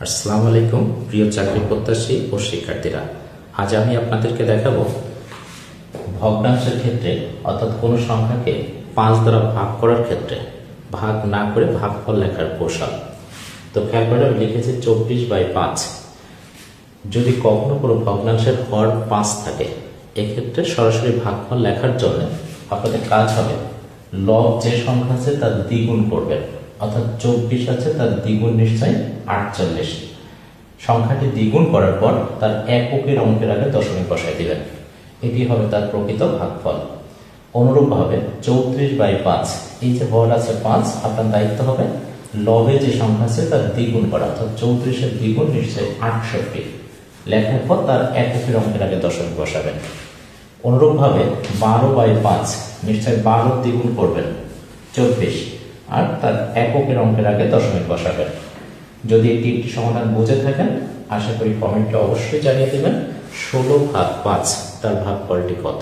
আসসালামু আলাইকুম প্রিয় চাকরি প্রত্যাশী ও শিক্ষার্থীরা, আজ আমি আপনাদেরকে দেখাবো ভগ্নাংশের ক্ষেত্রে অর্থাৎ কোনো সংখ্যাকে 5 দ্বারা ভাগ করার ক্ষেত্রে ভাগ না করে ভাগফল লেখার কৌশল। তো খেয়াল করে আমি লিখেছি 24/5। যদি কখনো কোনো ভগ্নাংশের হর 5 থাকে, এক্ষেত্রে সরাসরি ভাগফল লেখার জন্য আপনাদের কাজ হবে লব যে সংখ্যা আছে তার দ্বিগুণ করবেন, অর্থাৎ 24 আছে তার দ্বিগুণ নিশ্চয় 48। সংখ্যাটি দ্বিগুণ করার পর তার এককের অঙ্কের আগে দশমিক বসাই দিবেন, এটি হবে তার প্রকৃত ভাগফল। অনুরূপভাবে 34/5, এই যে হর আছে 5, আপনার দায়িত্ব হবে লবে যে সংখ্যা আছে তার দ্বিগুণ করা, অর্থাৎ 34-এর দ্বিগুণ নিশ্চয় 68 লেখার পর তার এককের অঙ্কের আগে দশমিক বসাবেন। অনুরূপভাবে 12/5, নিশ্চয় 12 দ্বিগুণ করবেন 24 আর তার এককের অঙ্কের আগে দশমিক বসাবেন। যদি এই তিনটি সমাধান বুঝে থাকেন, আশা করি কমেন্টে অবশ্যই জানিয়ে দেবেন 16/5 তার ভাগফলটি কত।